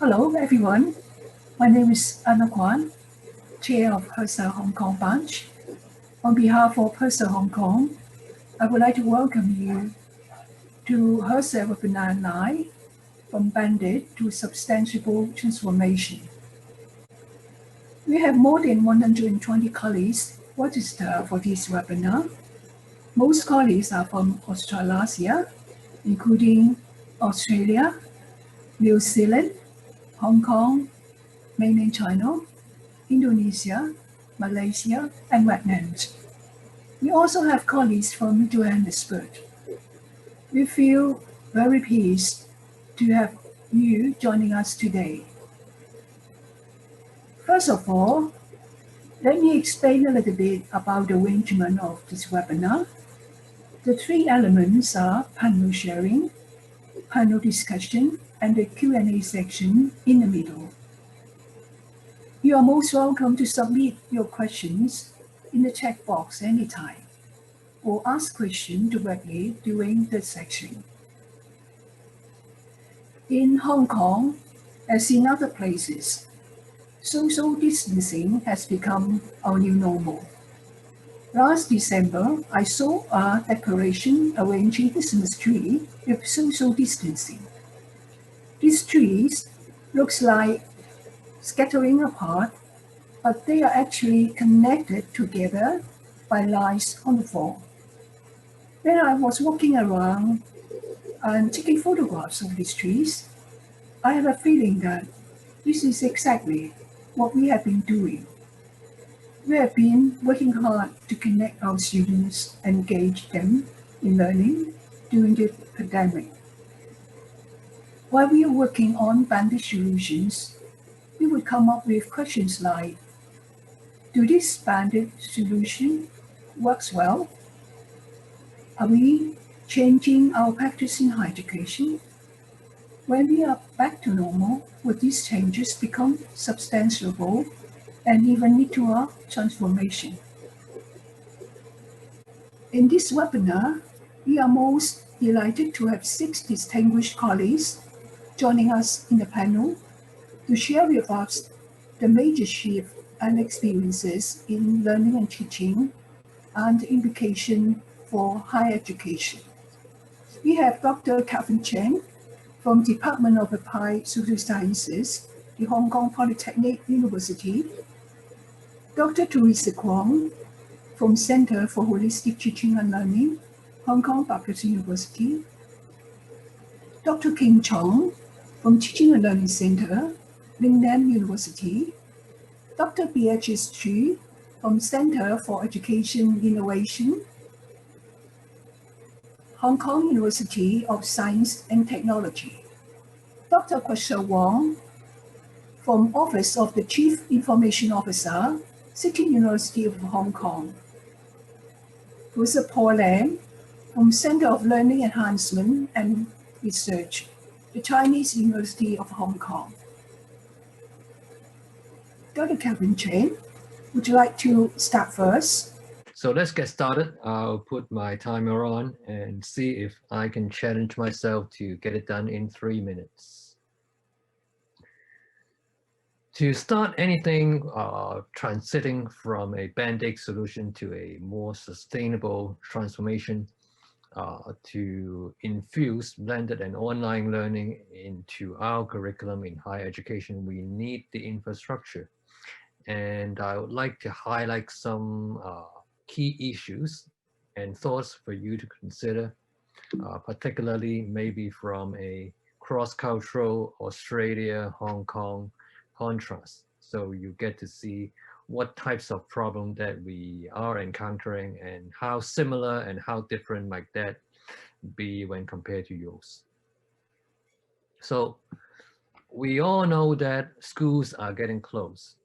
Hello, everyone. My name is Anna Kwan, Chair of HERDSA Hong Kong Branch. On behalf of HERDSA Hong Kong, I would like to welcome you to HERDSA Webinar 9, From Bandit to Substantial Transformation. We have more than 120 colleagues registered for this webinar. Most colleagues are from Australasia, including Australia, New Zealand, Hong Kong, mainland China, Indonesia, Malaysia, and Vietnam. We also have colleagues from Johannesburg. We feel very pleased to have you joining us today. First of all, let me explain a little bit about the arrangement of this webinar. The three elements are panel sharing, panel discussion, and the Q&A section in the middle. You are most welcome to submit your questions in the chat box anytime, or ask questions directly during the section. In Hong Kong, as in other places, social distancing has become our new normal. Last December, I saw a decoration arranging Christmas tree with social distancing. These trees looks like scattering apart, but they are actually connected together by lines on the floor. When I was walking around and taking photographs of these trees, I have a feeling that this is exactly what we have been doing. We have been working hard to connect our students and engage them in learning during the pandemic. While we are working on bandit solutions, we would come up with questions like, do this bandit solution works well? Are we changing our practice in higher education? When we are back to normal, will these changes become substantial and even lead to a transformation? In this webinar, we are most delighted to have 6 distinguished colleagues joining us in the panel to share with us the major shift and experiences in learning and teaching and implication for higher education. We have Dr. Calvin Chen from Department of Applied Social Sciences, the Hong Kong Polytechnic University, Dr. Teresa Kwong from Center for Holistic Teaching and Learning, Hong Kong Baptist University, Dr. King Chong from Teaching and Learning Center, Lingnan University, Dr. Beatrice Chu from Center for Education Innovation, Hong Kong University of Science and Technology, Dr. Kwasha Wong from Office of the Chief Information Officer, City University of Hong Kong, Professor Paul Lam from Center of Learning Enhancement and Research, the Chinese University of Hong Kong. Dr. Calvin Chen, would you like to start first? So let's get started. I'll put my timer on and see if I can challenge myself to get it done in 3 minutes. To start anything transiting from a band-aid solution to a more sustainable transformation, to infuse blended and online learning into our curriculum in higher education, we need the infrastructure. And I would like to highlight some key issues and thoughts for you to consider, particularly maybe from a cross-cultural Australia, Hong Kong contrast. So you get to see what types of problems that we are encountering and how similar and how different might that be when compared to yours. So we all know that schools are getting close.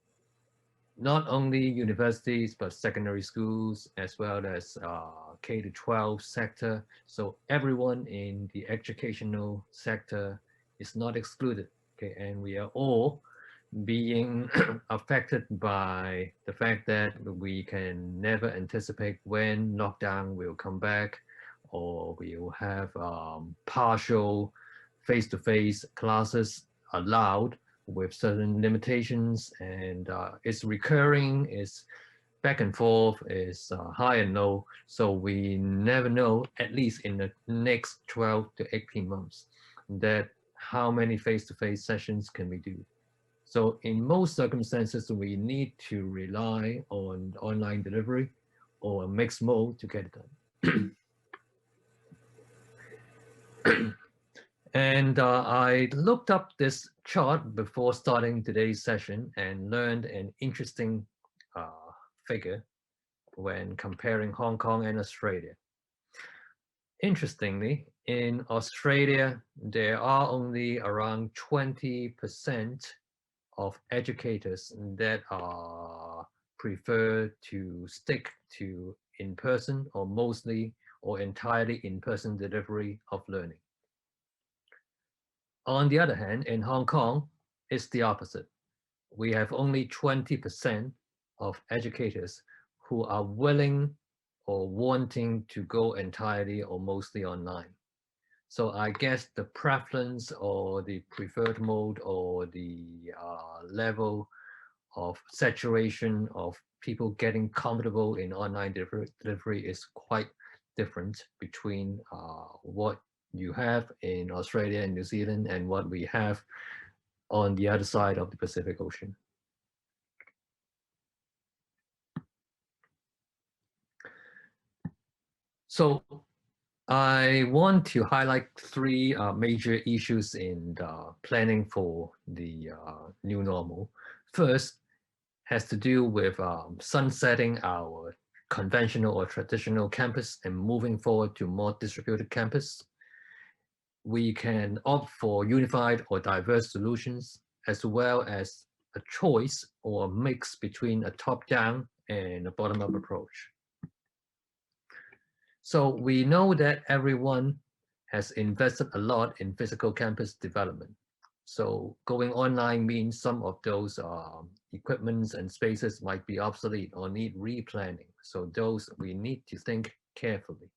Not only universities, but secondary schools, as well as K-12 sector. So everyone in the educational sector is not excluded, okay? And we are all being affected by the fact that we can never anticipate when lockdown will come back, or we will have partial face-to-face classes allowed with certain limitations, and it's recurring, it's back and forth, is high and low. So we never know, at least in the next 12 to 18 months, that how many face-to-face sessions can we do. So in most circumstances, we need to rely on online delivery or a mixed mode to get it done. And I looked up this chart before starting today's session and learned an interesting figure when comparing Hong Kong and Australia. Interestingly, in Australia, there are only around 20% of educators that prefer to stick to in-person or mostly or entirely in-person delivery of learning. On the other hand, in Hong Kong, it's the opposite. We have only 20% of educators who are willing or wanting to go entirely or mostly online. So I guess the preference or the preferred mode or the level of saturation of people getting comfortable in online delivery is quite different between what you have in Australia and New Zealand and what we have on the other side of the Pacific Ocean. So I want to highlight three major issues in planning for the new normal. First has to do with sunsetting our conventional or traditional campus and moving forward to more distributed campus. We can opt for unified or diverse solutions, as well as a choice or a mix between a top-down and a bottom-up approach. So we know that everyone has invested a lot in physical campus development. So going online means some of those equipments and spaces might be obsolete or need replanning. So those we need to think carefully.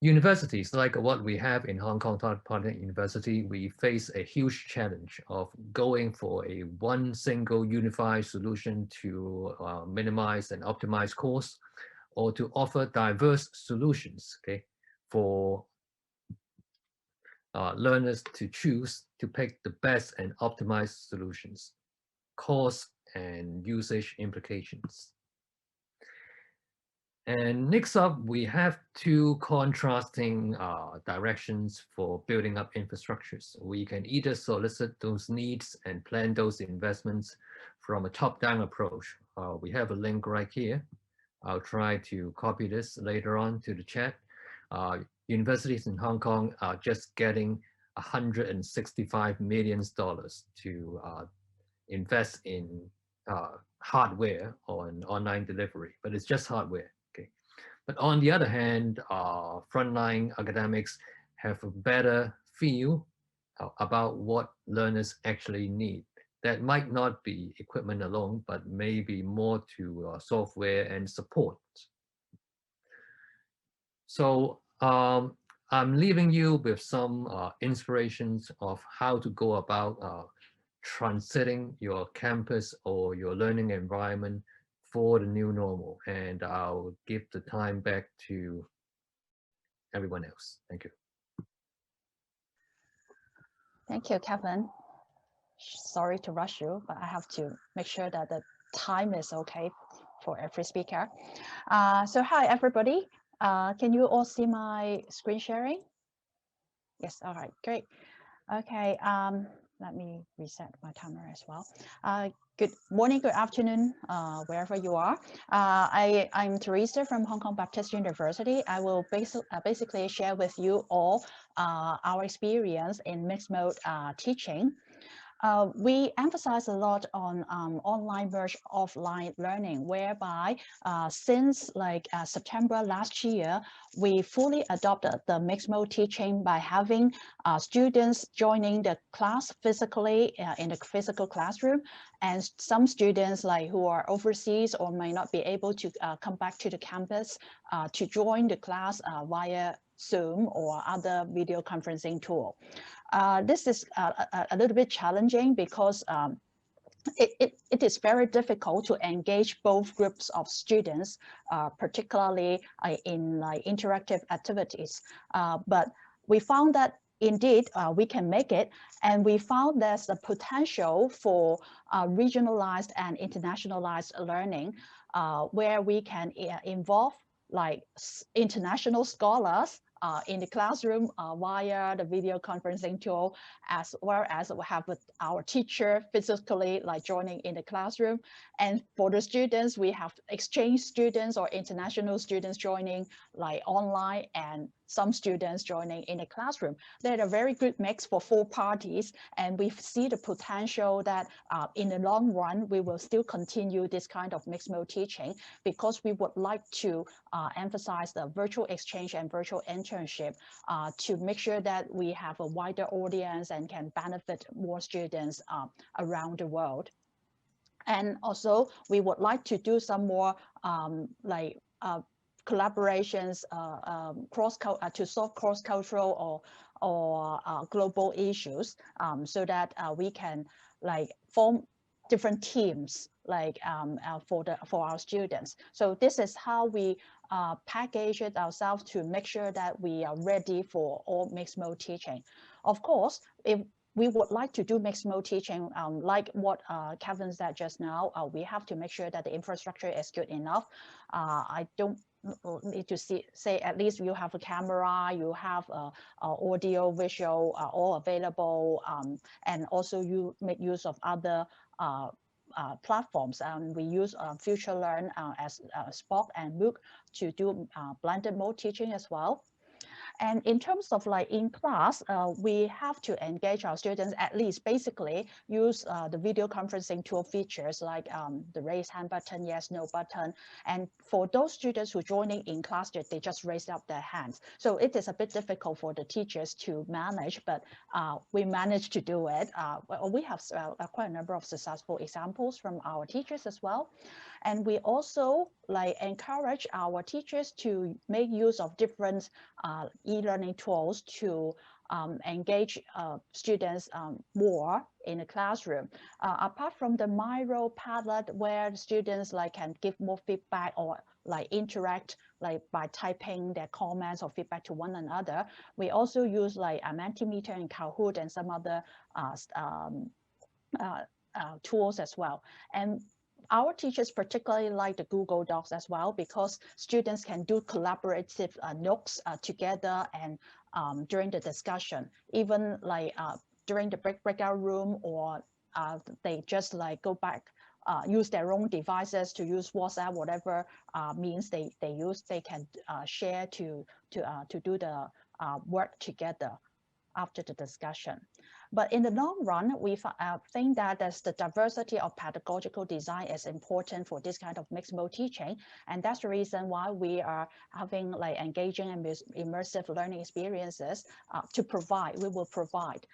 Universities like what we have in Hong Kong Polytechnic University, we face a huge challenge of going for a one single unified solution to minimize and optimize costs, or to offer diverse solutions, okay, for learners to choose to pick the best and optimized solutions, cost and usage implications. And next up, we have two contrasting directions for building up infrastructures. We can either solicit those needs and plan those investments from a top-down approach. We have a link right here. I'll try to copy this later on to the chat. Universities in Hong Kong are just getting $165 million to invest in hardware on online delivery, but it's just hardware. Okay. But on the other hand, frontline academics have a better feel about what learners actually need. That might not be equipment alone, but maybe more to software and support. So I'm leaving you with some inspirations of how to go about transiting your campus or your learning environment for the new normal. And I'll give the time back to everyone else. Thank you. Thank you, Kevin. Sorry to rush you, but I have to make sure that the time is okay for every speaker. So hi, everybody. Can you all see my screen sharing? Yes, all right, great. Okay, let me reset my timer as well. Good morning, good afternoon, wherever you are. I'm Teresa from Hong Kong Baptist University. I will basically share with you all our experience in mixed mode teaching. We emphasize a lot on online versus offline learning, whereby since September last year, we fully adopted the mixed mode teaching by having students joining the class physically in the physical classroom, and some students who are overseas or may not be able to come back to the campus to join the class via Zoom or other video conferencing tool. This is a little bit challenging because it is very difficult to engage both groups of students, particularly in interactive activities. But we found that indeed we can make it, and we found there's a potential for regionalized and internationalized learning, where we can involve like international scholars in the classroom via the video conferencing tool, as well as we have our teacher physically like joining in the classroom. And for the students, we have exchange students or international students joining like online, and some students joining in the classroom. They're a very good mix for 4 parties, and we see the potential that in the long run, we will still continue this kind of mixed mode teaching, because we would like to emphasize the virtual exchange and virtual internship to make sure that we have a wider audience and can benefit more students around the world. And also, we would like to do some more collaborations to solve cross-cultural or global issues, so that we can like form different teams like for our students. So this is how we package it ourselves to make sure that we are ready for all mixed mode teaching. Of course, if we would like to do mixed mode teaching, like what Kevin said just now, we have to make sure that the infrastructure is good enough. I don't need to say at least you have a camera, you have audio, visual, all available, and also you make use of other platforms. We use FutureLearn as Spock and MOOC to do blended mode teaching as well. And in terms of like in class, we have to engage our students, at least basically use the video conferencing tool features like the raise hand button, yes, no button. And for those students who joining in class, they just raise up their hands. So it is a bit difficult for the teachers to manage, but we managed to do it. We have quite a number of successful examples from our teachers as well. And we also like encourage our teachers to make use of different e-learning tools to engage students more in the classroom. Apart from the Miro Padlet, where the students like can give more feedback or like interact like by typing their comments or feedback to one another, we also use like a Mentimeter and Kahoot and some other tools as well. And our teachers particularly like the Google Docs as well, because students can do collaborative notes together and during the discussion, even like during the breakout room, or they just like go back, use their own devices to use WhatsApp, whatever means they use, they can share to do the work together after the discussion. But in the long run, we think that the diversity of pedagogical design is important for this kind of mixed mode teaching. And that's the reason why we are having like engaging and immersive learning experiences we will provide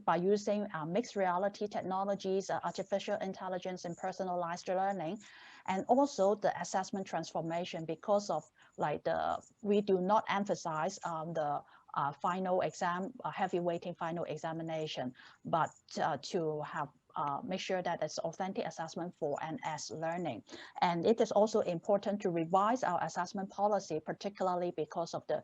by using mixed reality technologies, artificial intelligence, and personalized learning. And also the assessment transformation, because of like we do not emphasize the final exam, heavy weighting final examination, but to have make sure that it's authentic assessment for NS learning. And it is also important to revise our assessment policy, particularly because of the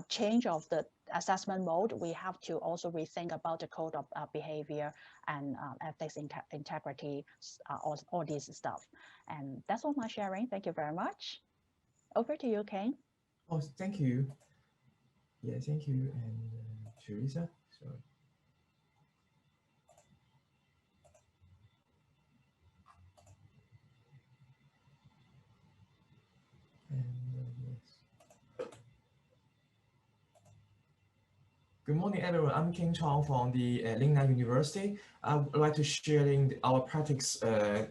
change of the assessment mode. We have to also rethink about the code of behavior and ethics, integrity, all this stuff. And that's all my sharing. Thank you very much. Over to you, Kane. Oh, thank you. Yeah, thank you, and Teresa. Sorry. And yes. Good morning, everyone. I'm King Chong from the Lingnan University. I would like to share our practice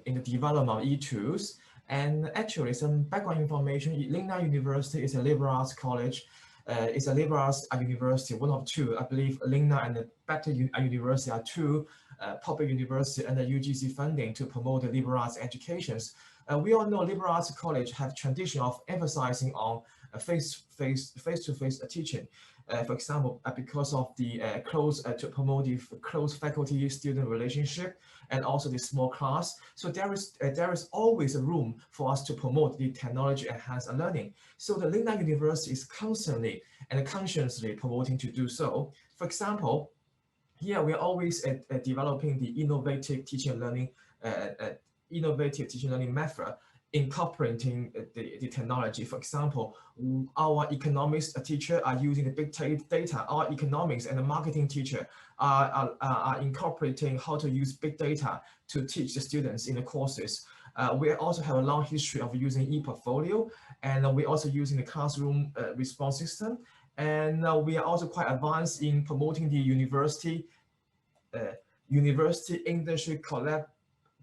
in the development of e-tools. And actually, some background information. Lingnan University is a liberal arts college. It's a liberal arts university, one of two. I believe Lingnan and the Better University are two public universities under UGC funding to promote the liberal arts educations. We all know liberal arts college have tradition of emphasizing on face-to-face teaching. for example, because of the to promote the close faculty-student relationship, and also the small class. So there is always a room for us to promote the technology-enhanced learning. So the Lingnan University is constantly and consciously promoting to do so. For example, here we are always developing the innovative teaching and learning method, incorporating the technology. For example, our economics teacher are using the big data. Our economics and the marketing teacher are incorporating how to use big data to teach the students in the courses. We also have a long history of using e-portfolio, and we're also using the classroom response system. And we are also quite advanced in promoting the university industry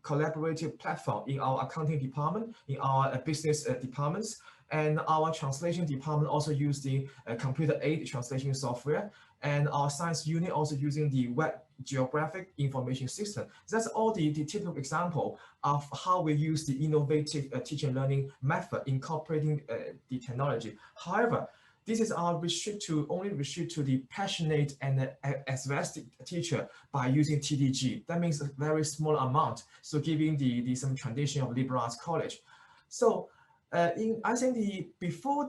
collaborative platform in our accounting department, in our business departments, and our translation department also use the computer-aided translation software, and our science unit also using the web geographic information system. That's all the typical example of how we use the innovative teaching and learning method incorporating the technology. However, this is only restrict to the passionate and enthusiastic teacher by using TDG. That means a very small amount. So giving some tradition of liberal arts college. So I think before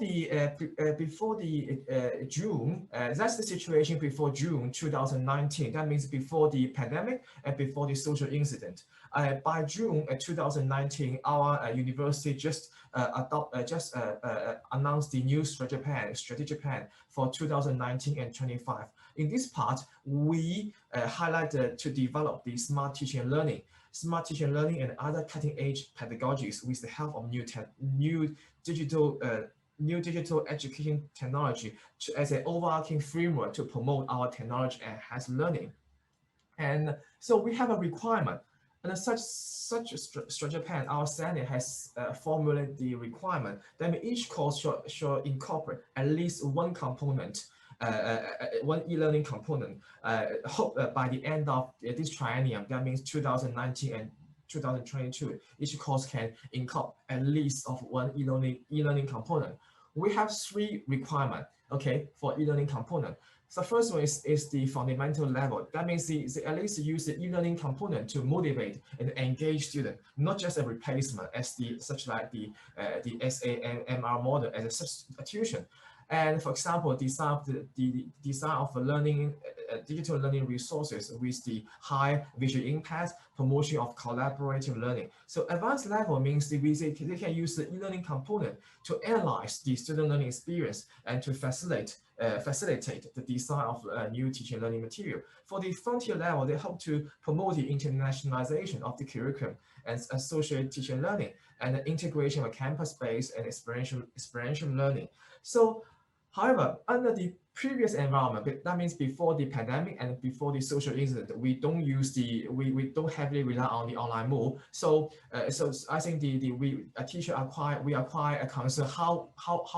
June, that's the situation before June 2019. That means before the pandemic and before the social incident. By June 2019, our university just announced the new strategic plan for 2019 and 25. In this part, we highlighted to develop the smart teaching and learning and other cutting-edge pedagogies with the help of new digital education technology as an overarching framework to promote our technology-enhanced learning. And so we have a requirement. And such a structure plan, our Senate has formulated the requirement that each course should incorporate at least one component, one e-learning component. Hope by the end of this triennium, that means 2019 and 2022, each course can incorporate at least of one e-learning component. We have three requirements, okay, for e-learning component. So first one is the fundamental level. That means they at least use the e-learning component to motivate and engage students, not just a replacement as such like the SAMR model as a substitution. And for example, design of learning, digital learning resources with the high visual impact, promotion of collaborative learning. So advanced level means they can use the e-learning component to analyze the student learning experience and to facilitate the design of new teaching learning material. For the frontier level, they help to promote the internationalization of the curriculum and associate teaching learning and the integration of campus-based and experiential learning. So, however, under the previous environment, that means before the pandemic and before the social incident, we don't heavily rely on the online mode. So, so I think we are quite concerned how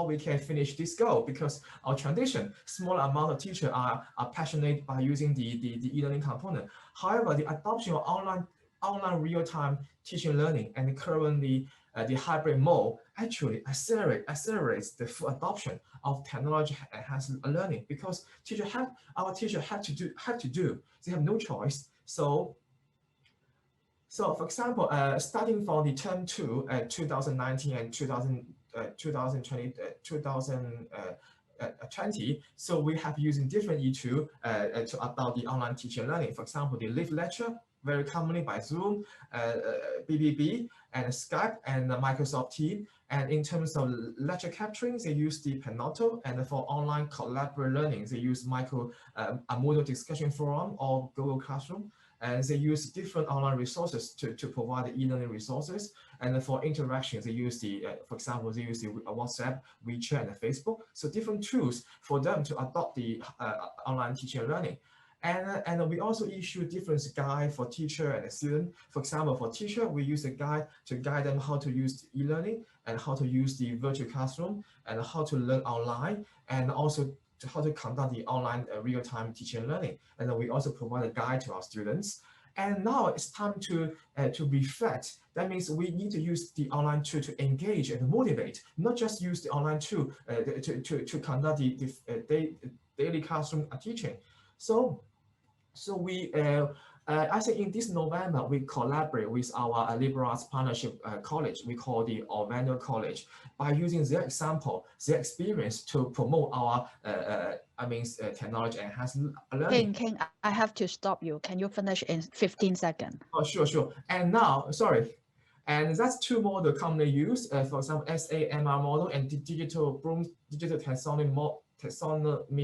we can finish this goal, because our tradition, small amount of teachers are passionate by using the e-learning component. However, the adoption of online real-time teaching learning and currently the hybrid mode actually accelerates the full adoption of technology-enhanced learning, because our teachers have to do. They have no choice. So for example, starting from the term 2, 2019 and 2020, so we have using different E2 to adopt the online teaching learning. For example, the live lecture, very commonly by Zoom, BBB, and Skype, and Microsoft Teams. And in terms of lecture capturing, they use the Panotto, and for online collaborative learning, they use a Moodle discussion forum or Google Classroom. And they use different online resources to provide the e-learning resources. And for interactions, they use for example, they use the WhatsApp, WeChat, and Facebook. So different tools for them to adopt the online teaching and learning. And we also issue different guide for teacher and student. For example, for teacher, we use a guide to guide them how to use e-learning and how to use the virtual classroom and how to learn online, and also how to conduct the online real-time teaching and learning. And then we also provide a guide to our students. And now it's time to reflect. That means we need to use the online tool to engage and motivate, not just use the online tool to conduct daily classroom teaching. So we, I think in this November, we collaborate with our liberal arts partnership college, we call the Orlando College, by using their example, their experience to promote our, technology enhanced learning. King, I have to stop you. Can you finish in 15 seconds? Oh, sure. And now, sorry. And that's two models commonly used, for example, SAMR model and digital taxonomy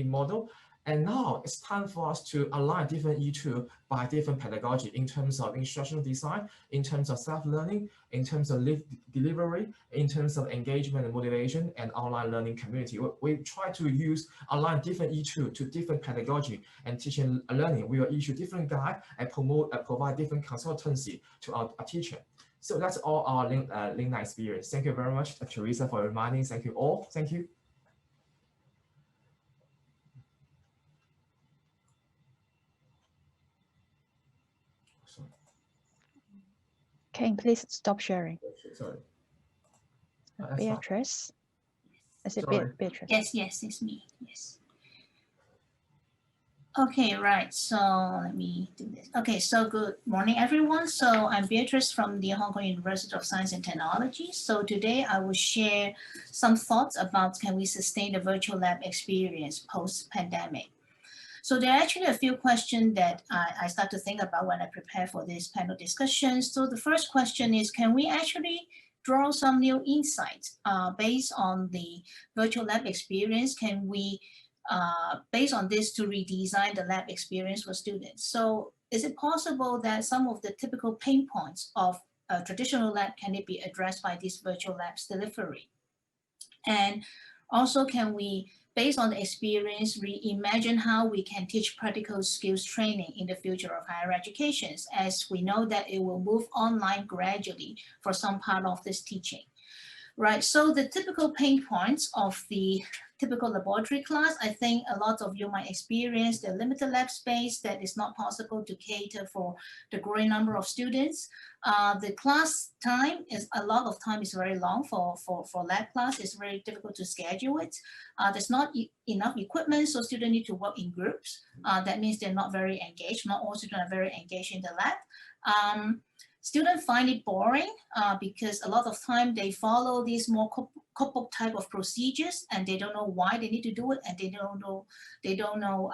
model. And now it's time for us to align different E2 by different pedagogy in terms of instructional design, in terms of self-learning, in terms of delivery, in terms of engagement and motivation, and online learning community. We try to align different E2 to different pedagogy and teaching and learning. We will issue different guide and provide different consultancy to our teacher. So that's all our Lingna experience. Thank you very much, Teresa, for reminding. Thank you all. Thank you. Sorry. King, please stop sharing. Sorry. Beatrice? Is it Sorry. Beatrice? Yes, it's me. Yes. Okay, right. So let me do this. Okay, so good morning, everyone. So I'm Beatrice from the Hong Kong University of Science and Technology. So today I will share some thoughts about can we sustain the virtual lab experience post-pandemic. So there are actually a few questions that I start to think about when I prepare for this panel discussion. So the first question is, can we actually draw some new insights based on the virtual lab experience? Can we, based on this, to redesign the lab experience for students? So is it possible that some of the typical pain points of a traditional lab can it be addressed by this virtual labs delivery? And also, can we, based on the experience, reimagine how we can teach practical skills training in the future of higher education, as we know that it will move online gradually for some part of this teaching. Right, so the typical pain points of the typical laboratory class, I think a lot of you might experience the limited lab space that is not possible to cater for the growing number of students. The class time is a lot of time is very long for lab class. It's very difficult to schedule it. There's not enough equipment, so students need to work in groups. That means they're not very engaged. Not all students are very engaged in the lab. Students find it boring because a lot of time they follow these more cookbook type of procedures and they don't know why they need to do it, and they don't know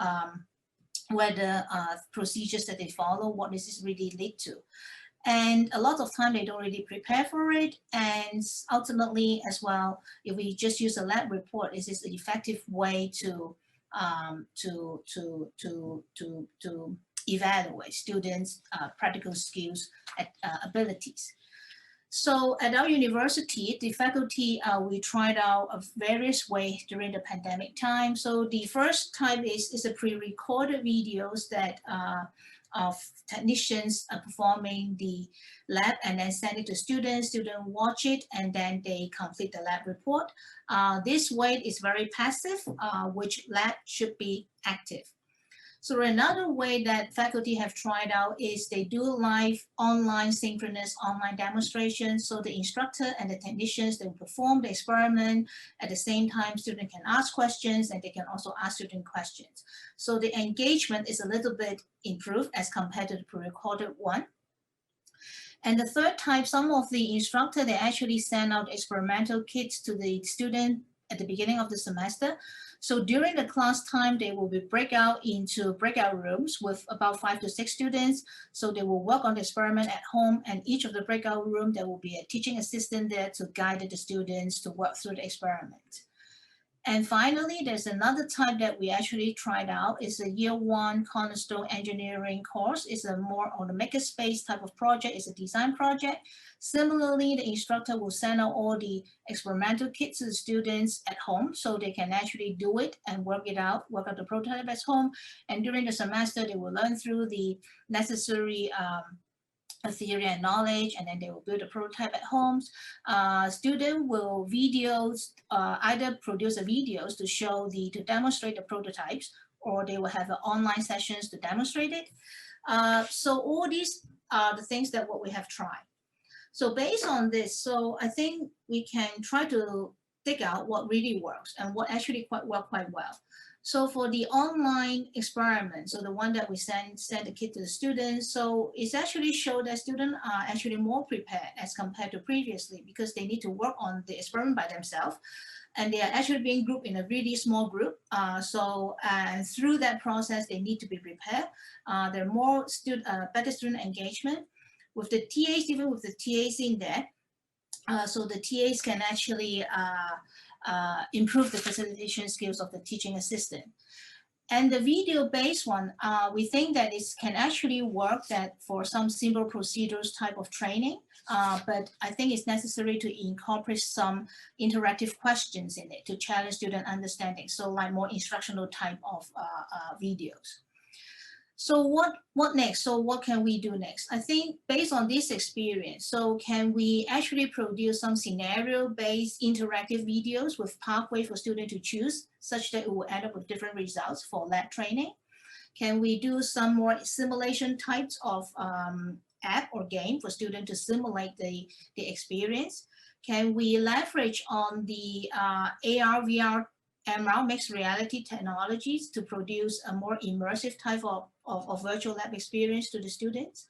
whether procedures that they follow, what does this really lead to. And a lot of time they don't really prepare for it. And ultimately as well, if we just use a lab report, is this an effective way to evaluate students' practical skills abilities? So at our university, the faculty, we tried out various ways during the pandemic time. So the first type is a pre-recorded videos that of technicians performing the lab and then send it to students. Students watch it and then they complete the lab report. This way is very passive, which lab should be active. So another way that faculty have tried out is they do live online synchronous online demonstrations. So the instructor and the technicians, they perform the experiment. At the same time, students can ask questions and they can also ask student questions. So the engagement is a little bit improved as compared to the pre-recorded one. And the third type, some of the instructor, they actually send out experimental kits to the student at the beginning of the semester. So during the class time, they will be breakout into breakout rooms with about 5 to 6 students. So they will work on the experiment at home, and each of the breakout room, there will be a teaching assistant there to guide the students to work through the experiment. And finally, there's another type that we actually tried out. It's a year 1 cornerstone engineering course. It's a more on the makerspace type of project. It's a design project. Similarly, the instructor will send out all the experimental kits to the students at home so they can actually do it and work out the prototype at home. And during the semester, they will learn through the necessary theory and knowledge, and then they will build a prototype at homes. Student will either produce videos to demonstrate the prototypes, or they will have online sessions to demonstrate it. So all these are the things that what we have tried. So based on this, so I think we can try to dig out what really works and what actually work quite well. So for the online experiment, so the one that we send the kit to the students, so it's actually showed that students are actually more prepared as compared to previously, because they need to work on the experiment by themselves, and they are actually being grouped in a really small group. And through that process, they need to be prepared. There are more better student engagement with the TAs, even with the TAs in there. So the TAs can actually improve the facilitation skills of the teaching assistant. And the video-based one, we think that it can actually work that for some simple procedures type of training, but I think it's necessary to incorporate some interactive questions in it to challenge student understanding. So like more instructional type of videos. So what next? So what can we do next? I think based on this experience, so can we actually produce some scenario-based interactive videos with pathway for students to choose, such that it will end up with different results for lab training? Can we do some more simulation types of app or game for students to simulate the experience? Can we leverage on the AR, VR, MR, mixed reality technologies to produce a more immersive type of virtual lab experience to the students?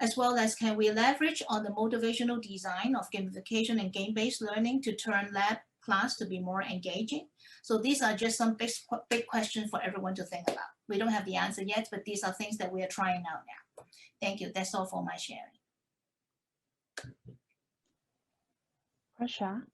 As well as can we leverage on the motivational design of gamification and game-based learning to turn lab class to be more engaging? So these are just some big questions for everyone to think about. We don't have the answer yet, but these are things that we are trying out now. Thank you. That's all for my sharing. Prasha.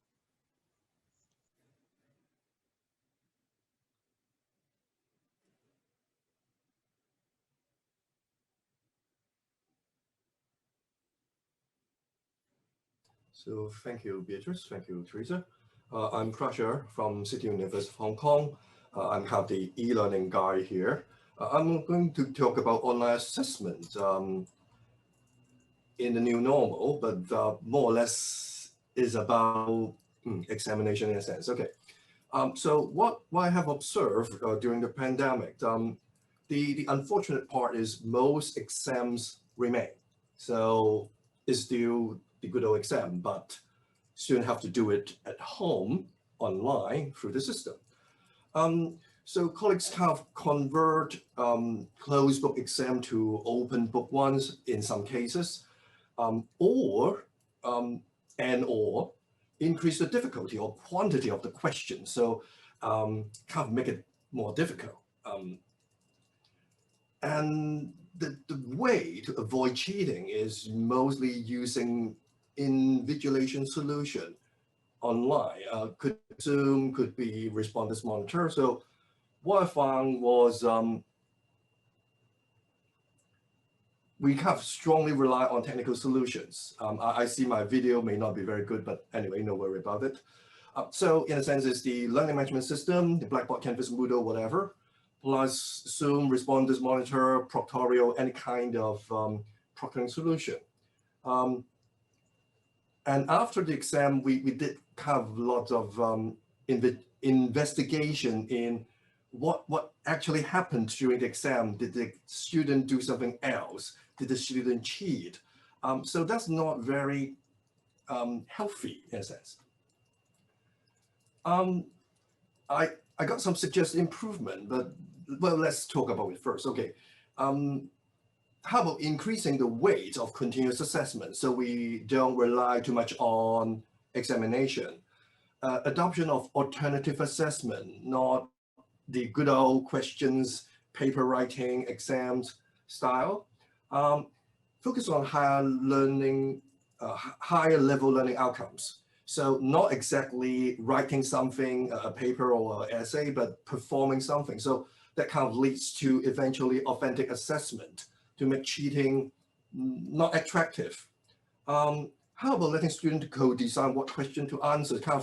So thank you, Beatrice. Thank you, Teresa. I'm Prasha from City University of Hong Kong. I'm kind of the e-learning guy here. I'm going to talk about online assessment in the new normal, but more or less is about examination in a sense. Okay. So what I have observed during the pandemic, the unfortunate part is most exams remain. So it's still the good old exam, but students have to do it at home, online, through the system. So colleagues kind of convert closed book exam to open book ones in some cases, or increase the difficulty or quantity of the question. So kind of make it more difficult. And the way to avoid cheating is mostly using invigilation solution online. Could Zoom, could be responders monitor. So what I found was we kind of strongly rely on technical solutions. I see my video may not be very good, but anyway, no worry about it. So in a sense, it's the learning management system, the Blackboard, Canvas, Moodle, whatever, plus Zoom, responders monitor, Proctorio, any kind of proctoring solution. And after the exam, we did have lots of investigation in what actually happened during the exam. Did the student do something else? Did the student cheat? So that's not very healthy in a sense. I got some suggested improvement, but well, let's talk about it first. Okay. How about increasing the weight of continuous assessment so we don't rely too much on examination? Adoption of alternative assessment, not the good old questions, paper writing, exams style. Focus on higher level learning outcomes. So not exactly writing something, a paper or an essay, but performing something. So that kind of leads to eventually authentic assessment to make cheating not attractive. How about letting students co-design what question to answer? Kind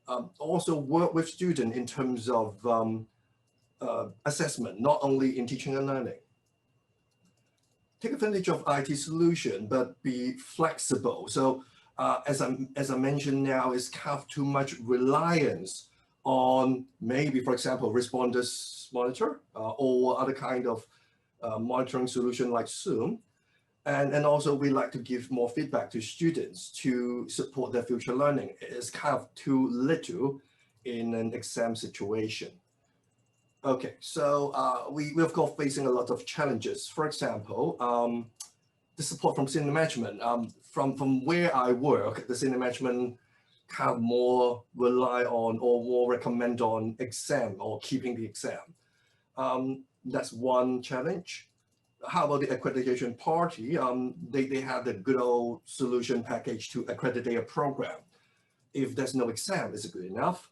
of also work with students in terms of assessment, not only in teaching and learning. Take advantage of IT solution, but be flexible. So as I mentioned now, it's kind of too much reliance on maybe, for example, responders monitor or other kind of monitoring solution like Zoom. And also we like to give more feedback to students to support their future learning. It's kind of too little in an exam situation. Okay, so we of course facing a lot of challenges. For example, the support from senior management. From where I work, the senior management have more rely on or more recommend on exam or keeping the exam. That's one challenge. How about the accreditation party? They have the good old solution package to accredit a program. If there's no exam, is it good enough?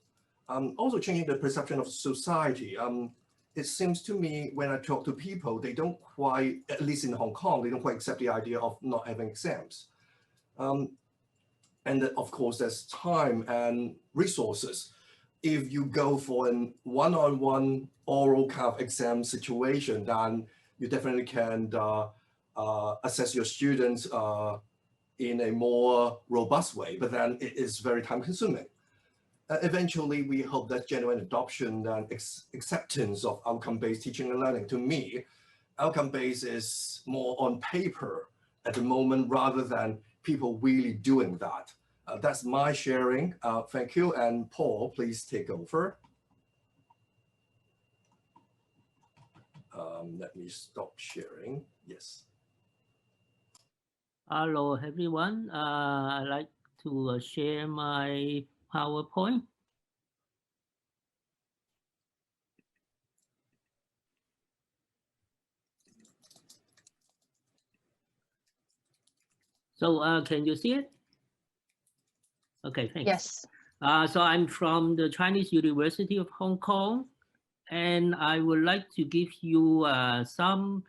Also changing the perception of society. It seems to me when I talk to people, they don't quite, at least in Hong Kong, they don't quite accept the idea of not having exams. And of course, there's time and resources. If you go for an one-on-one oral kind of exam situation, then you definitely can assess your students in a more robust way, but then it is very time consuming. Eventually, we hope that genuine adoption and acceptance of outcome-based teaching and learning. To me, outcome-based is more on paper at the moment rather than people really doing that. That's my sharing. Thank you. And Paul, please take over. Let me stop sharing. Yes. Hello, everyone. I'd like to share my PowerPoint. So can you see it? Okay, thanks. Yes. So I'm from the Chinese University of Hong Kong, and I would like to give you some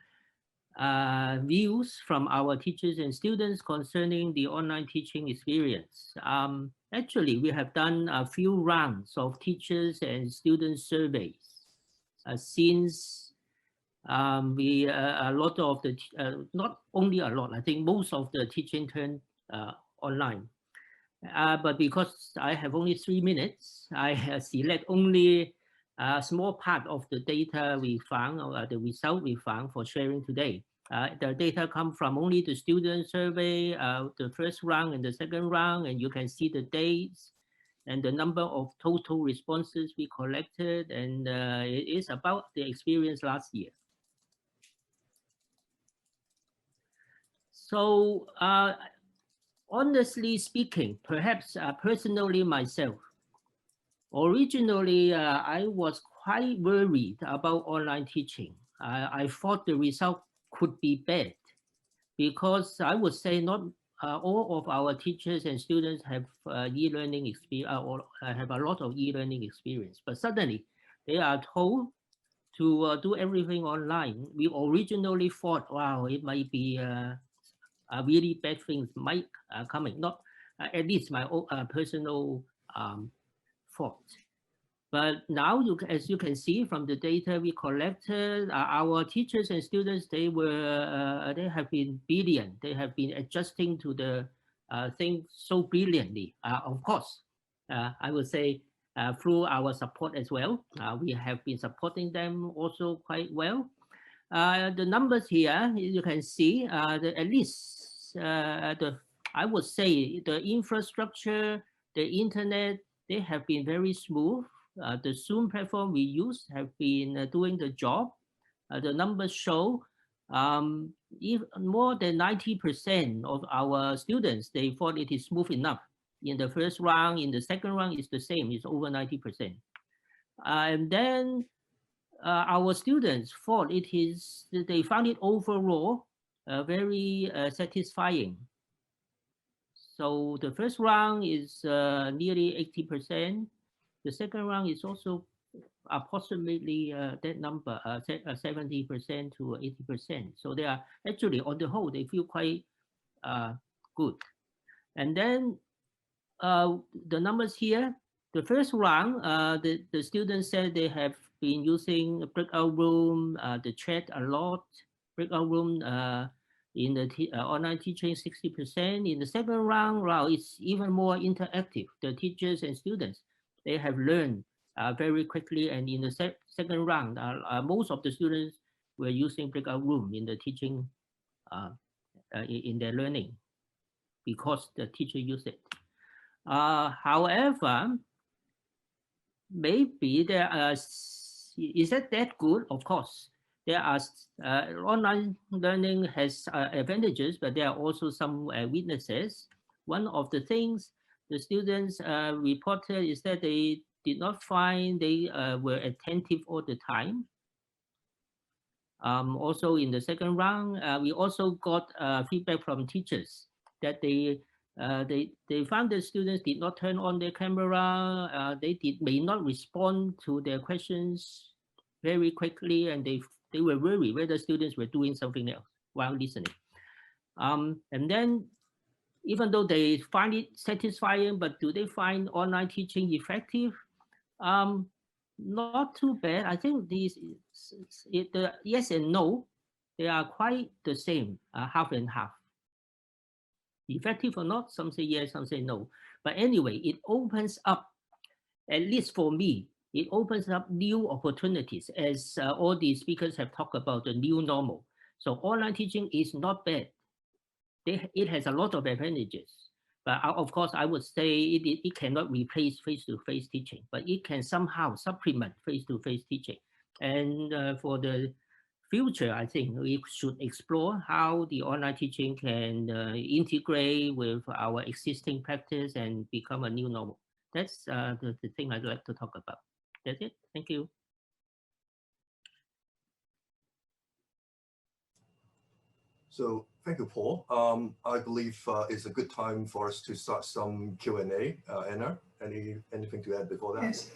views from our teachers and students concerning the online teaching experience. Actually, we have done a few rounds of teachers and student surveys since a lot of the, not only a lot, I think most of the teaching turned online. But because I have only 3 minutes, I select only a small part of the data we found, or the result we found for sharing today. The data come from only the student survey, the first round and the second round, and you can see the dates and the number of total responses we collected, and it is about the experience last year. So honestly speaking, perhaps personally myself, originally I was quite worried about online teaching. I thought the result could be bad because I would say not all of our teachers and students have e-learning experience or have a lot of e-learning experience, but suddenly they are told to do everything online. We originally thought, wow, it might be really bad things might coming, not at least my own personal thought. But now, as you can see from the data we collected, our teachers and students, they have been brilliant. They have been adjusting to the thing so brilliantly. Of course, I would say through our support as well. We have been supporting them also quite well. The numbers here, you can see, at least I would say the infrastructure, the internet, they have been very smooth. The Zoom platform we use have been doing the job. The numbers show if more than 90% of our students, they thought it is smooth enough. In the first round, in the second round, it's the same, it's over 90%. And then our students thought they found it overall very satisfying. So the first round is nearly 80%. The second round is also approximately that number, 70% to 80%. So they are actually, on the whole, they feel quite good. And then the numbers here, the first round, the students said they have been using a breakout room, the chat a lot, breakout room in the online teaching 60%. In the second round, wow, it's even more interactive. The teachers and students, they have learned very quickly. And in the second round, most of the students were using breakout room in the teaching, in their learning, because the teacher used it. However, maybe there are is that good? Of course, there are online learning has advantages, but there are also some weaknesses. One of the things the students reported is that they did not find they were attentive all the time. Also in the second round, we also got feedback from teachers that they found that students did not turn on their camera, they may not respond to their questions very quickly, and they were worried whether students were doing something else while listening. And then even though they find it satisfying, but do they find online teaching effective? Not too bad. I think these, the yes and no, they are quite the same, half and half. Effective or not, some say yes, some say no. But anyway, it opens up, at least for me, it opens up new opportunities, as all the speakers have talked about the new normal. So online teaching is not bad. It has a lot of advantages. But of course, I would say it cannot replace face-to-face teaching, but it can somehow supplement face-to-face teaching. And for the future, I think we should explore how the online teaching can integrate with our existing practice and become a new normal. That's the thing I'd like to talk about. That's it. Thank you. So thank you, Paul. I believe it's a good time for us to start some Q&A. Anna, anything to add before that? Yes.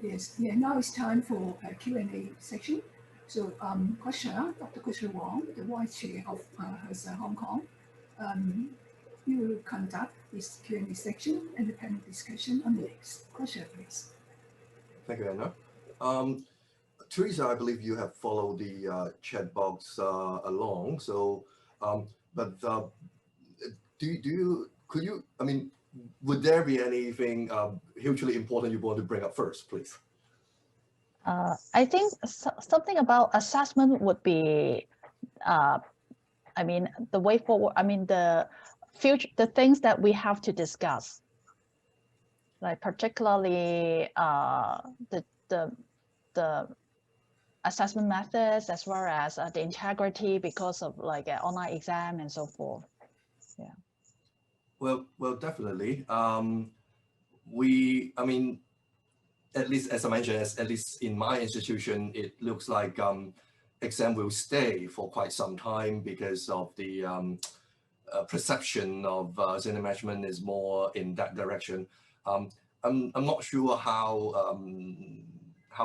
Yes. Yeah. Now it's time for a Q&A section. So, Dr. Kusha Wong, the Vice Chair of HERDSA Hong Kong, you will conduct this Q&A section and the panel discussion on the next. Kusha, please. Thank you, Anna. Teresa, I believe you have followed the chat box along. So, would there be anything hugely important you want to bring up first, please? I think something about assessment would be, the way forward. The future, the things that we have to discuss, like particularly the assessment methods, as well as the integrity because of like an online exam and so forth. Yeah. Well, definitely. At least as I mentioned, at least in my institution, it looks like exam will stay for quite some time because of the perception of senior management is more in that direction. I'm not sure how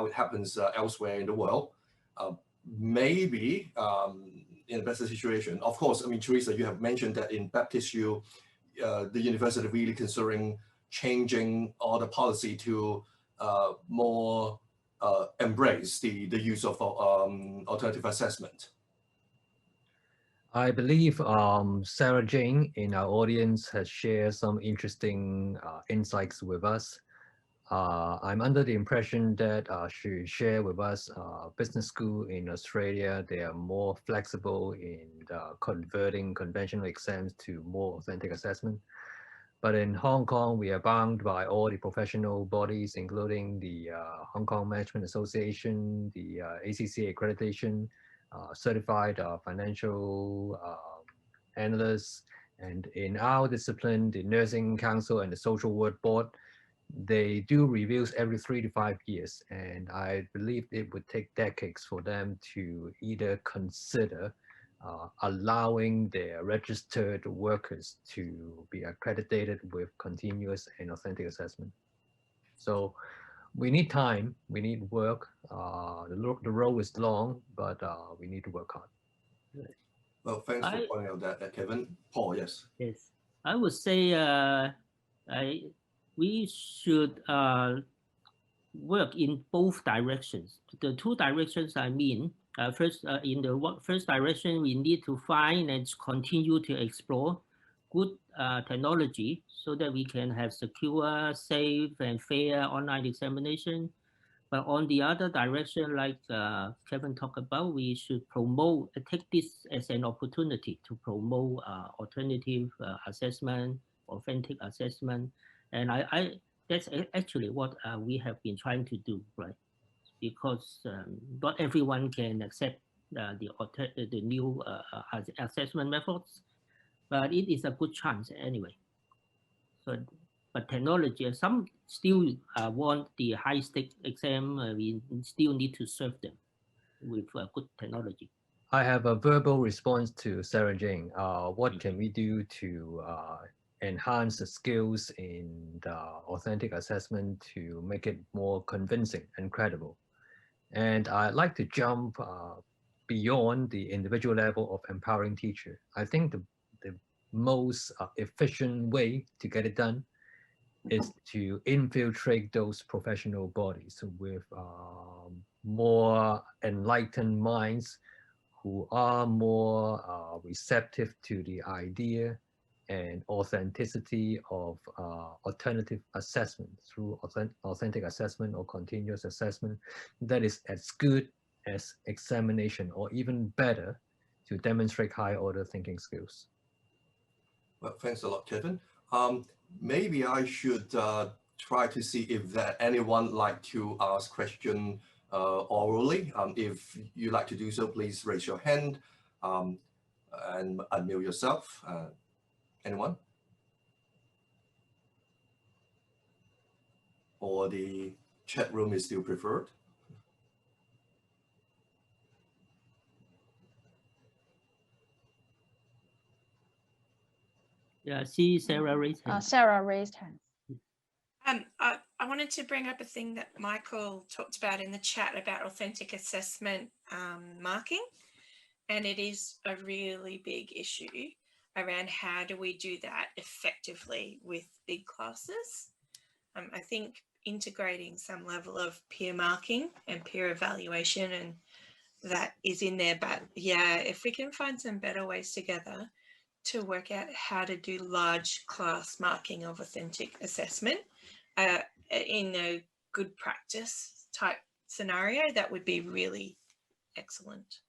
it happens elsewhere in the world. Maybe in a better situation. Of course, Teresa, you have mentioned that in Baptist U, the university really considering changing all the policy to more embrace the use of alternative assessment. I believe Sarah Jane in our audience has shared some interesting insights with us. I'm under the impression that she shared with us business school in Australia. They are more flexible in converting conventional exams to more authentic assessment. But in Hong Kong, we are bound by all the professional bodies, including the Hong Kong Management Association, the ACCA accreditation, certified financial analysts, and in our discipline, the Nursing Council and the Social Work Board. They do reviews every 3 to 5 years, and I believe it would take decades for them to either consider allowing their registered workers to be accredited with continuous and authentic assessment. So we need time, we need work. The road is long, but we need to work hard. Well, thanks for pointing out that, Kevin. Paul, yes. Yes, I would say we should work in both directions. The two directions I mean, first, in the first direction, we need to find and continue to explore good technology so that we can have secure, safe, and fair online examination. But on the other direction, like Kevin talked about, we should promote, take this as an opportunity to promote alternative assessment, authentic assessment. And that's actually what we have been trying to do, right? Because not everyone can accept the new assessment methods, but it is a good chance anyway. So, but technology, some still want the high-stake exam. We still need to serve them with good technology. I have a verbal response to Sarah Jane. What can we do to enhance the skills in the authentic assessment to make it more convincing and credible? And I'd like to jump beyond the individual level of empowering teacher. I think the most efficient way to get it done is to infiltrate those professional bodies with more enlightened minds who are more receptive to the idea and authenticity of alternative assessment through authentic assessment or continuous assessment that is as good as examination or even better to demonstrate high order thinking skills. Well, thanks a lot, Kevin. Maybe I should try to see if there anyone like to ask question orally. If you like to do so, please raise your hand and unmute yourself. Anyone? Or the chat room is still preferred? Yeah, see Sarah raised hand. Sarah raised hand. I wanted to bring up a thing that Michael talked about in the chat about authentic assessment marking, and it is a really big issue around how do we do that effectively with big classes. I think integrating some level of peer marking and peer evaluation and that is in there, but yeah, if we can find some better ways together to work out how to do large class marking of authentic assessment in a good practice type scenario, that would be really excellent.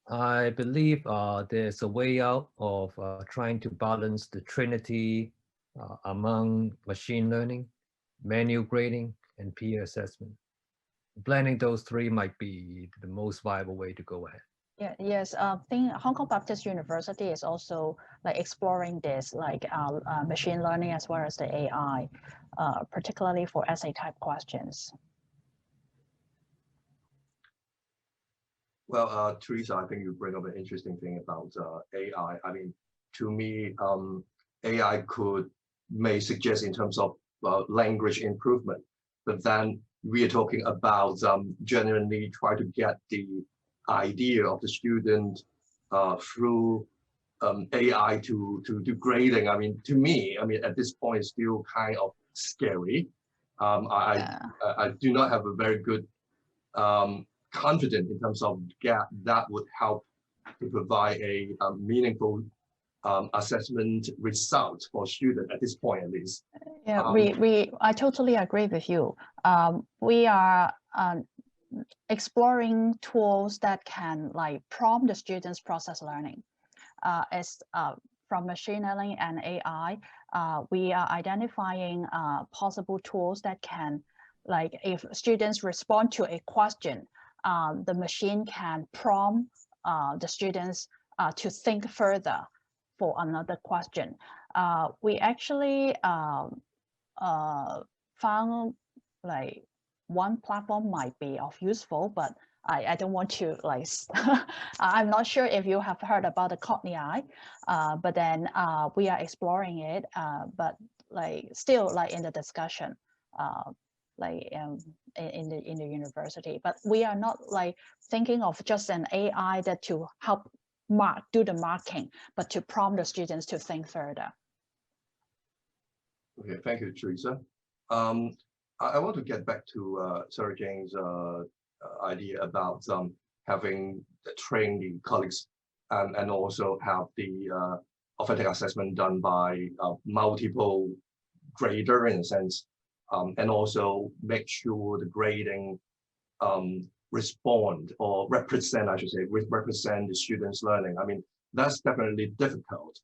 I believe there's a way out of trying to balance the trinity among machine learning, manual grading, and peer assessment. Blending those three might be the most viable way to go ahead. Yeah, yes, I think Hong Kong Baptist University is also like exploring this, like machine learning as well as the AI, particularly for essay type questions. Well, Teresa, I think you bring up an interesting thing about AI. I mean, to me, AI may suggest in terms of language improvement, but then we are talking about genuinely try to get the idea of the student through AI to do grading. I mean, to me, I mean, at this point, it's still kind of scary. I do not have a very good confidence in terms of that would help to provide a meaningful assessment result for students at this point, at least. Yeah, I totally agree with you. We are exploring tools that can like prompt the students' process learning. From machine learning and AI, we are identifying possible tools that can, like if students respond to a question, the machine can prompt the students to think further for another question. We actually found like one platform might be of useful, but I don't want to like, I'm not sure if you have heard about the Cognii, but then we are exploring it, but like still like in the discussion, like in the university, but we are not like thinking of just an AI that to help do the marking, but to prompt the students to think further. Okay, thank you, Teresa. I want to get back to Sarah Jane's idea about having trained the colleagues and also have the authentic assessment done by multiple grader in a sense, and also make sure the grading respond or represent, I should say, represent the students' learning. I mean, that's definitely difficult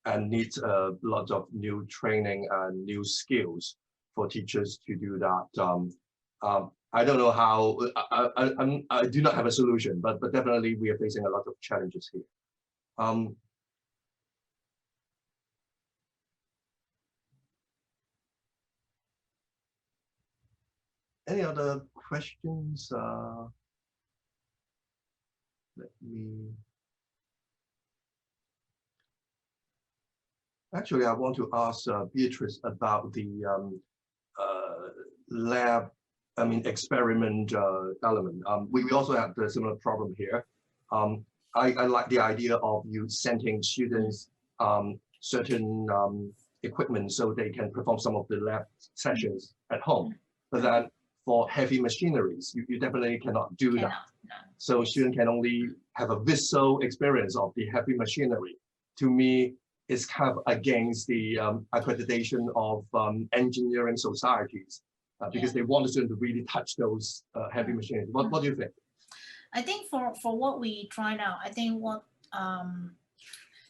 and needs a lot of new training and new skills. for teachers to do that. I don't know how, I do not have a solution, but definitely we are facing a lot of challenges here. Any other questions? Let me. Actually, I want to ask Beatrice about the lab, experiment element. We also have the similar problem here. I like the idea of you sending students certain equipment so they can perform some of the lab sessions at home. But then for heavy machineries, you definitely cannot do that. No. So students can only have a visual experience of the heavy machinery. To me, it's kind of against the accreditation of engineering societies because they want the student to really touch those heavy machinery. What do you think? I think for what we tried out, I think what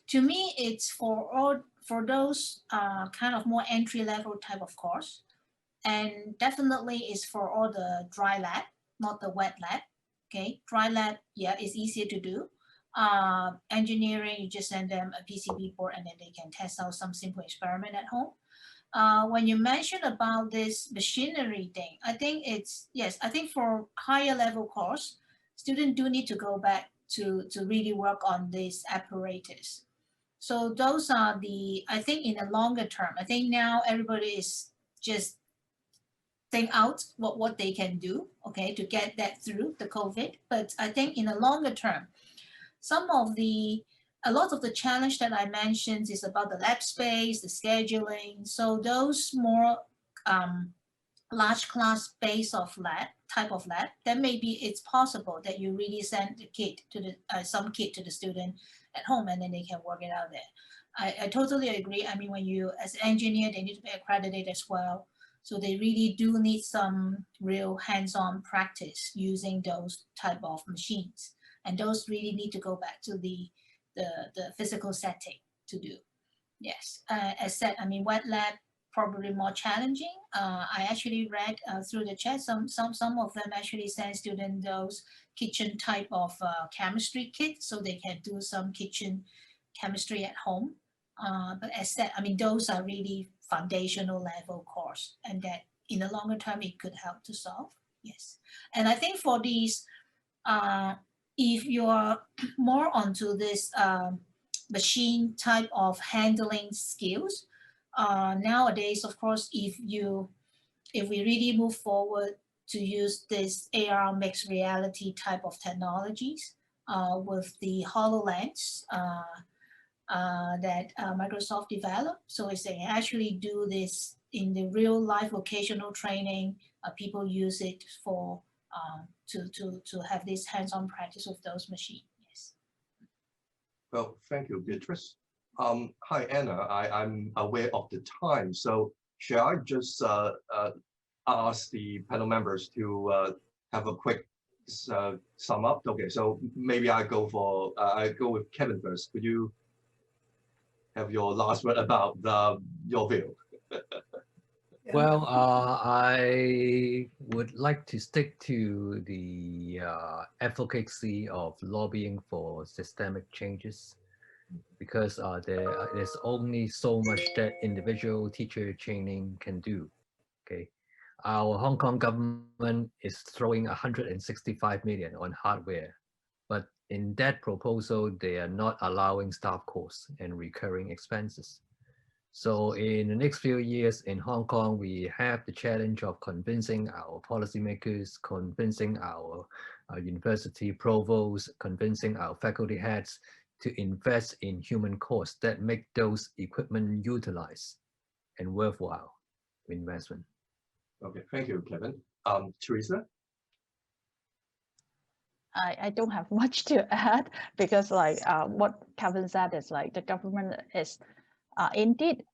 to me it's for those kind of more entry level type of course, and definitely is for all the dry lab, not the wet lab. Okay, dry lab, yeah, it's easier to do. Engineering, you just send them a PCB board and then they can test out some simple experiment at home. When you mentioned about this machinery thing, I think it's, yes, I think for higher level course, students do need to go back to really work on this apparatus. So those are the, I think in the longer term, I think now everybody is just think out what they can do, okay, to get that through the COVID. But I think in the longer term, a lot of the challenge that I mentioned is about the lab space, the scheduling. So those more large class base of lab, type of lab, then maybe it's possible that you really send the kit to the, some kit to the student at home and then they can work it out there. I totally agree. I mean, when you, as an engineer, they need to be accredited as well. So they really do need some real hands-on practice using those type of machines. And those really need to go back to the physical setting to do. Yes, as said, I mean, wet lab probably more challenging. I actually read through the chat, some of them actually send students those kitchen type of chemistry kit so they can do some kitchen chemistry at home. But as said, I mean, those are really foundational level course, and that in the longer term it could help to solve. Yes, and I think for these, if you are more onto this machine type of handling skills, nowadays, of course, if we really move forward to use this AR mixed reality type of technologies with the HoloLens that Microsoft developed, so it's they actually do this in the real life vocational training. People use it for to have this hands-on practice with those machines. Yes. Well, thank you, Beatrice. Hi, Anna. I'm aware of the time, so shall I just ask the panel members to have a quick sum up? Okay, so maybe I go with Kevin first. Could you have your last word about your view? Well, I would like to stick to the advocacy of lobbying for systemic changes, because there's only so much that individual teacher training can do. Okay, our Hong Kong government is throwing 165 million on hardware, but in that proposal, they are not allowing staff costs and recurring expenses. So in the next few years in Hong Kong, we have the challenge of convincing our policymakers, convincing our university provosts, convincing our faculty heads to invest in human costs that make those equipment utilized and worthwhile investment. Okay, thank you, Kevin. Teresa? I don't have much to add, because like what Kevin said is like the government is indeed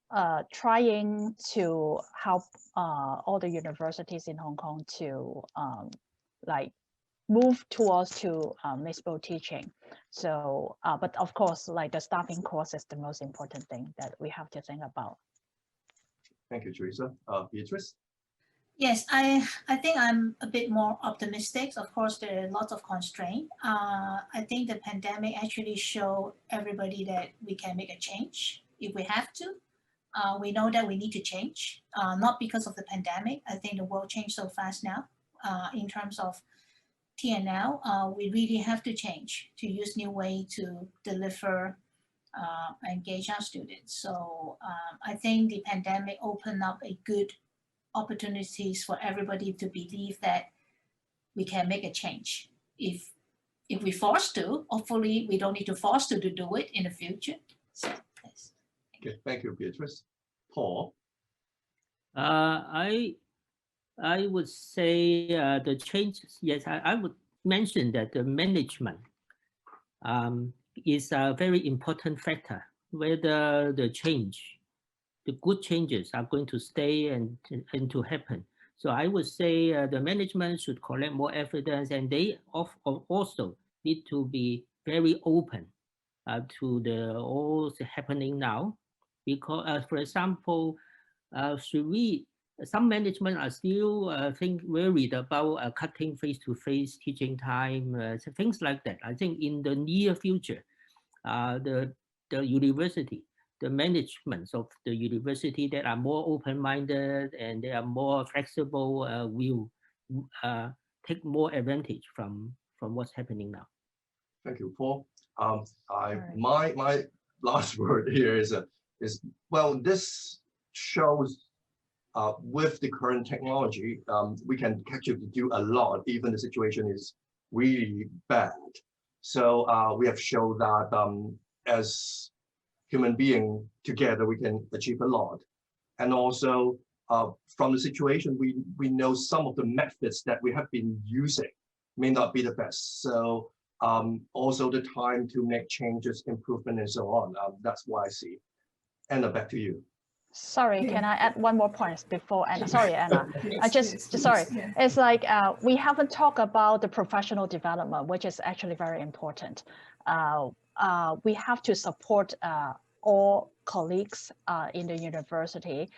trying to help all the universities in Hong Kong to like move towards to mixed-mode teaching. So, but of course, like the staffing cost is the most important thing that we have to think about. Thank you, Teresa. Beatrice? Yes, I think I'm a bit more optimistic. Of course, there are lots of constraints. I think the pandemic actually showed everybody that we can make a change if we have to. We know that we need to change, not because of the pandemic. I think the world changed so fast now. In terms of TNL, we really have to change to use new way to deliver, engage our students. So I think the pandemic opened up a good opportunities for everybody to believe that we can make a change. If we forced to, hopefully we don't need to force to do it in the future. So, yes. Okay, thank you, Beatrice. Paul? I would say the changes, yes, I would mention that the management is a very important factor, whether the good changes are going to stay and to happen. So I would say the management should collect more evidence, and they also need to be very open to all happening now. Because, for example, some management are still worried about cutting face-to-face teaching time, things like that. I think in the near future, the university, the managements of the university that are more open-minded and they are more flexible will take more advantage from what's happening now. Thank you, Paul. My last word here is well, this shows with the current technology, we can actually do a lot, even the situation is really bad. So we have shown that as human beings together, we can achieve a lot. And also from the situation, we know some of the methods that we have been using may not be the best. So also the time to make changes, improvement, and so on. That's why I see. Anna, back to you. Sorry, can I add one more point before Anna? Sorry, Anna. Sorry. Yeah. It's like we haven't talked about the professional development, which is actually very important. We have to support all colleagues in the university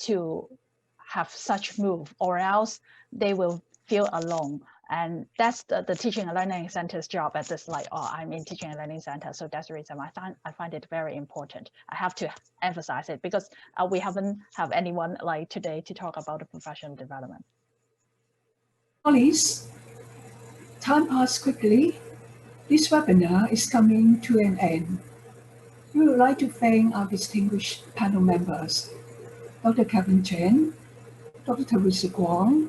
to have such move, or else they will feel alone. And that's the teaching and learning center's job at this, like, oh, I'm in teaching and learning center. So that's the reason I find it very important. I have to emphasize it because we haven't have anyone like today to talk about the professional development. Colleagues, time passed quickly. This webinar is coming to an end. We would like to thank our distinguished panel members, Dr. Kevin Chen, Dr. Teresa Guang,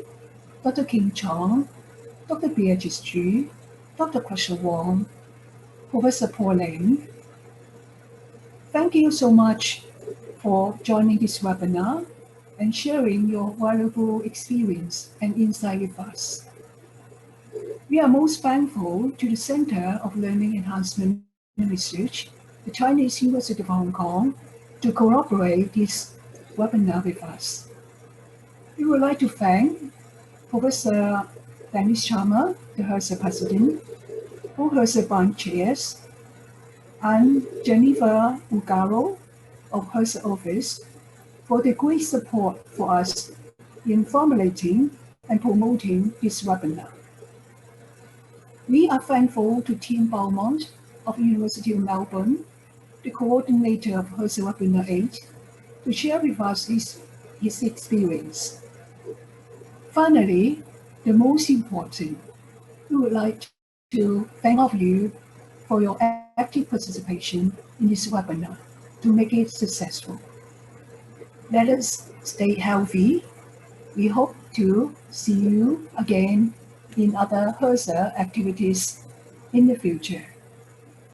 Dr. King Chong, Dr. Beatrice Chu, Dr. Crusher Wong, Professor Paul Ling. Thank you so much for joining this webinar and sharing your valuable experience and insight with us. We are most thankful to the Center of Learning Enhancement and Research, the Chinese University of Hong Kong, to cooperate this webinar with us. We would like to thank Professor Dennis Sharma, the HERDSA President, all HERDSA branch chairs, and Jennifer Ugaro of HERDSA Office for the great support for us in formulating and promoting this webinar. We are thankful to Tim Beaumont of University of Melbourne, the coordinator of HERDSA Webinar 8, to share with us his experience. Finally, the most important, we would like to thank all of you for your active participation in this webinar to make it successful. Let us stay healthy. We hope to see you again in other HERDSA activities in the future.